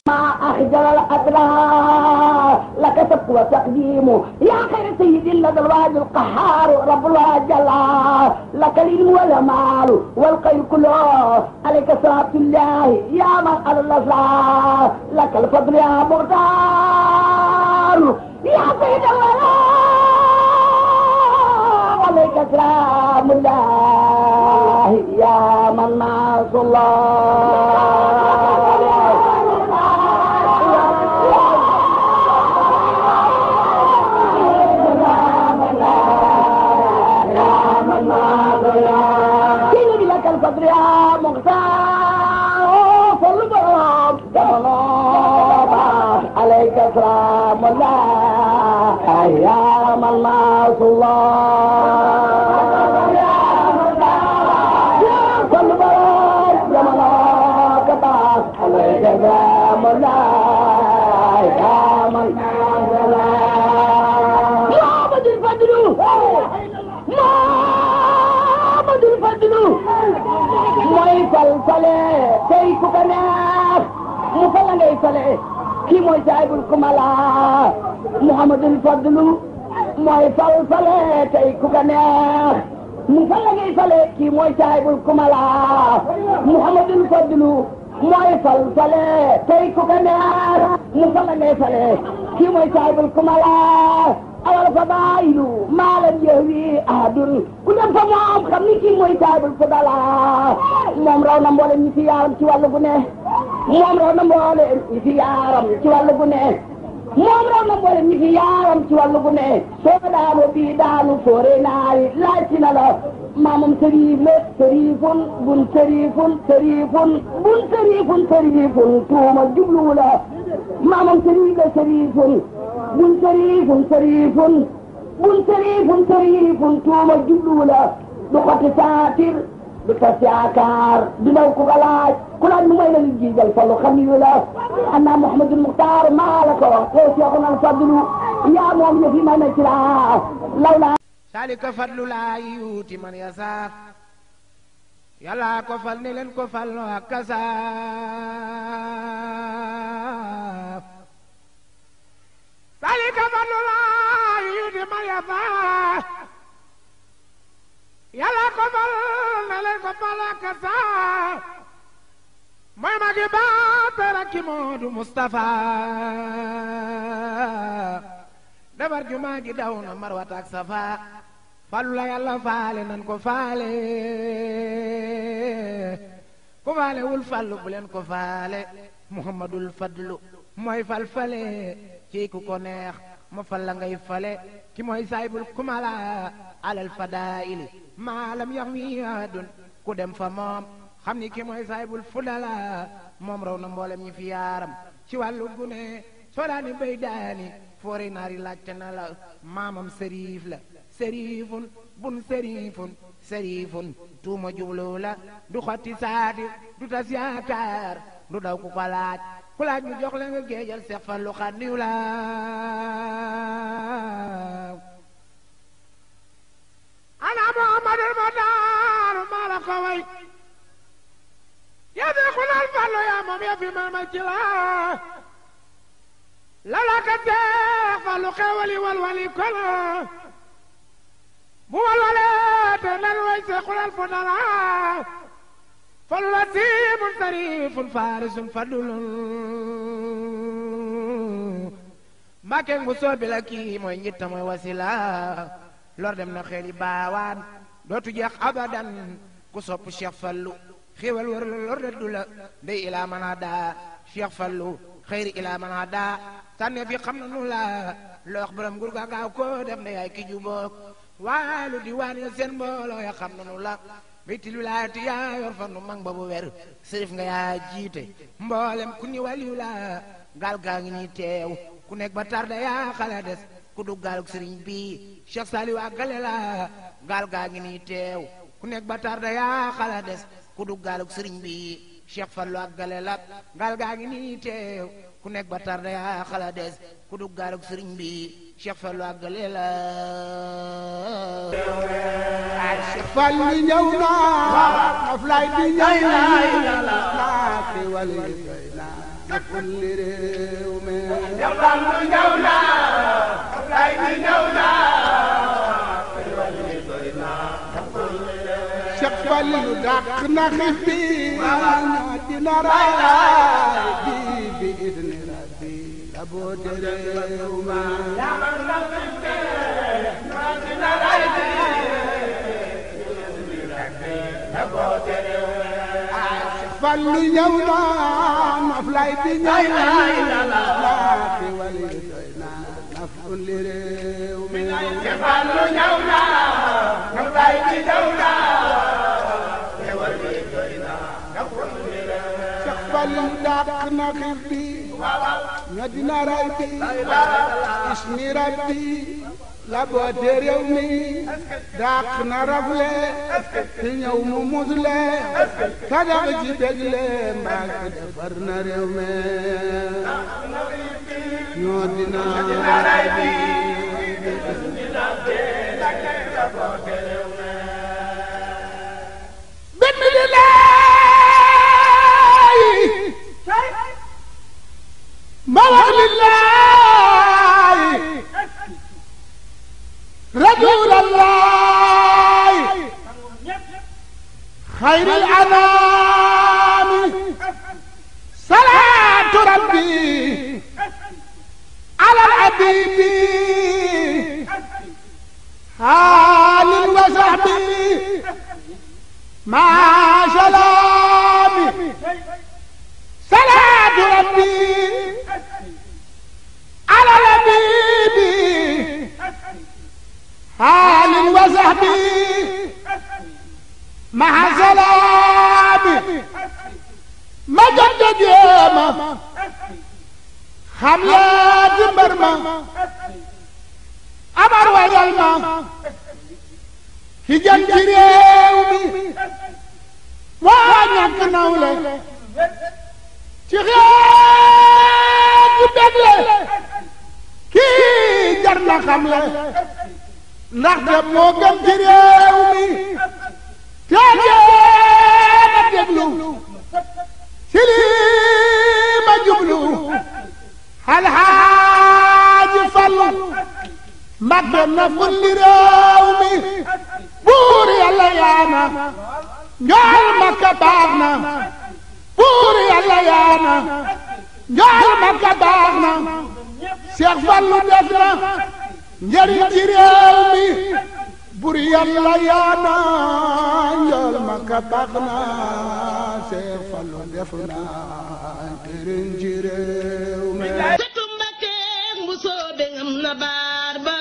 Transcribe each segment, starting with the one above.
ما أخجل الأدرار لك سبق وتقديم يا خير سيد لدى الواد القهار رب الله جل لك العلم والمال والخير كله عليك صلاة الله يا من الله لك الفضل يا مختار يا سيد الله عليك سلام الله يا من ناصر الله الفضل يا مختار فالبرام جمالوبا عليك سلام الله يا من ناصر الله يا فالبرام جمالوبا عليك سلام الله يا من ناصر الله يا بدر الفضل mooy fal fale tey ku ko neex mu fal la ngay fale kii mooy saahibul kumala Muhammadul Fadlu mooy fal fale tey ku ko neex mu fal la ngay fale kii mooy saahibul kumala Muhammadul Fadlu mooy fal fale tey ku ko neex mu fal la ngay fale kii mooy saahibul kumala awal fadailu maalam yahwi ahadun ku dem fa moom xam ni kii mooy saahibul fadala moom raw na mboolem ñi fi yaaram ci wàllu gu ne moom raw na mboolem ñi fi yaaram ci wàllu gu ne moom raw na mboolem ñi fi yaaram ci wàllu gu ne soo daanu bii daanu foore naari laaj ci na la maamam sëriif la sëriifun bun sëriifun sëriifun bun sëriifun sëriifun tuuma jublu la maamam sëriif la sëriifun bun sëriifun sëriifun bun sëriifun sëriifun tuuma jublu la du xoti saatir du tas yaakaar du daw ku galaaj ku laaj mu may la li jiigal fallu xam yu la anna Muhammadul Muxtaar maa la ko wax yow Seexuna Fadlu yaa moom yëf yi may na ci laa lawla salika fadlu laa yuuti man yasaa yàlla ko fal ne leen ko fal no ak kasaa salika fadlu laa yuuti man yasaa yàlla ko fal ne leen ko fal ak kasaa mooy magi baatara ki Moodu Mustafa dabar jumaa ji daw na marwata ak safa fallu la yàlla faale nan ko faale ku faale wul fallu bu leen ko faale Muhammadul Fadlu mooy fal fale ci ku ko neex ma fal la ngay fale ki mooy saahibul kumala alal fadaili maalam yax wi adun ku dem fa moom xam ni ki mooy saahibul fudala moom raw na mboolem ñi fi yaaram ci wàllu gune sodaani bay daani foore naari laajte na la maamam sëriif la sëriifun bun sëriifun sëriifun tuuma jublu la du xotti saati du tas yaakaar du daw ku ko laaj ku laaj ñu jox la nga géejal Seex Fallu xanniw la ana Muhammadul Muxtaar maa la ko way yaa Seexul Fallu yaa moom yaa fi ma ci la lala ka Seex Fallu xewali walwali kono bu walwale te nan way Seexul Fadala Fallu la tiimun sariifun faarisun fadlun Mbàkke bu soobi la kii mooy njitta mooy wasila lor dem na xeeli baawaan dootu jeex abadan ku sopp Cheikh Fallu xéewal wër la lor reddu la ndey ilaa man daa Cheikh Fallu xëyri ilaa man daa tànne fi xam na nu la loo wax borom nguur ga gaaw ko def na yaay ki jubook waalu di waan ya seen mbooloo ya xam na nu la béyti lu laati yaa yor fa nu mang ba bu wer sërif nga yaa jiite mboolem ku ni waliw la gaal gaa ngi nii teew ku nekk ba tarda yaa xala des ku dugg gaalug sëriñ bi Cheikh Saliou àggale la gaal gaa ngi nii teew ku nekk ba tarda yaa xala des ku dugg gaalug sëriñ bi Cheikh Fallu àggale la gaal gaa ngi nii teew ku nekk ba tarda yaa xala des ku dugg gaalug sëriñ bi Cheikh Fallu àggale la Cheikh Fallu ñëw na Noflaay bi ñëw na kulli réew mi Cheikh Fallou ñëw na Ablaye bi ñëw na Cheikh Fallou dàq na xif bi ñoo dina raay bi idni rabbi la boote réew mi Fallou ñëw na Ablaye bi ñëw na laati wali doy na naf kulli réew mi Fallou ñëw na Ablaye bi ñëw na Cheikh Fallou dàq na xif bi ñoo dina ray bi ismi rabbi la boote réew mi dàq na rafle te ñëw mu musle te dax ci bégle Mbàkke defar na réew mi ñoo dina ray bi رسول الله خير الأنام صلاة ربي على الحبيب آل وصحبه مع سلامي صلاة ربي على الحبيب آل وصحبه مع سلامي مجد يوم حملات برما أمر ويلما هجن جريومي وانك نولي تغيب بدلي كي جرنا خملي ndaxte moo gën ci réew mi te jéem a déglu ci lii ma jublu Alxaaji Fallu Mbàkke na fulli réew mi buur Yàlla yaana njool Makka baax na buur Yàlla yaana njool Makka baax na Cheikh Fallu def na njëriñ ci réew mi bur Yàlla yaana njool Makka baax na Seex Fallu def na njëriñ ci réew mi setu Mbàkke bu soobe ngam na baar ba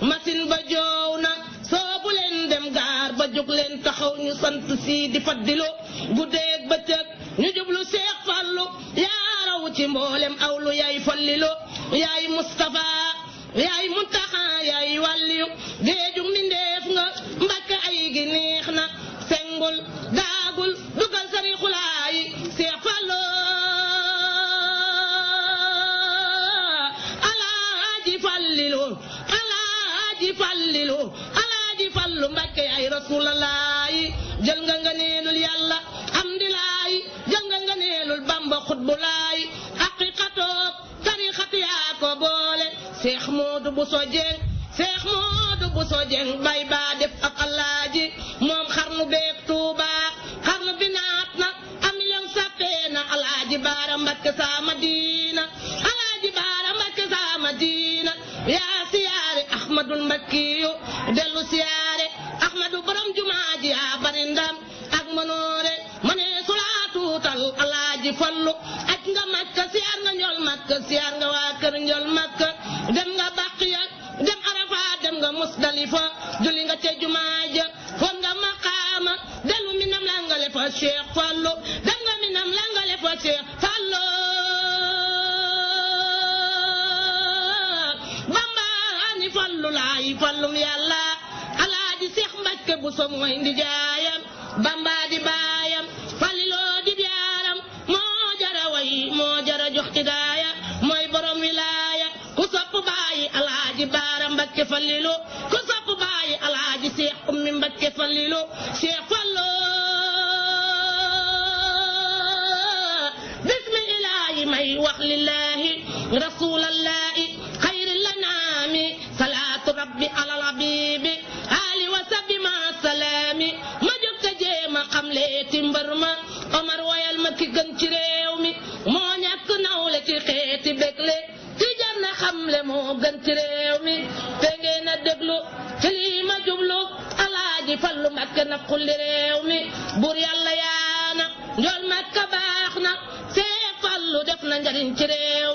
masin ba joow na soobu leen dem gaar ba jóg leen taxaw ñu sant si di faddilo guddeeg bëccëg ñu jublu Seex Fallu yaa raw ci mboolem awlu yaay fallilo yaay Mustafa yaay Muntaxa yaay wàlliyu géejug mbindeef nga Mbàkke ay gi neex na sengul daagul dugal sari xulaayi Seex Fallu Alaaji Fallilu Alaaji Fallilu Alaaji Fallu Mbàkke ay Rasulalaayi jël nga nga neelul Yàlla amdilaayi jël nga nga neelul Bamba xutbulaayi haqiqatook tariixatu yaa ko boole Seex Moodu Buso Jeng Seex Moodu Buso Jeng bay baa def ak Alaaji moom xarnu beek Tuuba xarnu bi naat na am million sappee na Alaaji Baara Mbakke saa Madina Alaaji Baara Mbakke saa Madina yaa siyaare Ahmadul Mbakkiyu dellu siyaare Ahmadu borom jumaa ji yaa bari ndam ak mënoore mënee sulaa tuutal Alaaji Fallu aj nga Makka siyaar nga njol Makka siyaar nga waa kër njol Makka dem nga Baqiya dem Arafat dem nga Musdalifa julli nga ca jumaa ja fon nga maqaama dellu minam langale fa Cheikh Fallu dem nga minam langale fa Cheikh Fallu Bamba ani Fallu laay fallum Yàlla Alaaji Seex Mbàkke Buso mooy ndi jaayam Bamba di baayam Falliloo di biyaaram moo jara way moo jara jox hidaaya mooy borom wilaaya ku sopp baayi Alaaji Baara Mbakke Fallilu ku sopp baayi Alaaji Seex Ummi Mbakke Fallilu Seex Fallu bismi ilaahi may wax lillahi rasulallahi xayril lanaami salaatu rabbi alal habibi ali wa sabi ma salaami ma jóg te jéema xam leeti mbër ma Omar wayal ma ki gën ci réew mi moo ñàkk nawle ci xeeti bégle ci jar na xamle moo gën ci réew mi te ngeen a déglu ci lii ma jublu Alaaji Fallu Mbakke na xulli réew mi buur yàlla yaana njool Makka baax na fee Fallu def na njariñ ci réew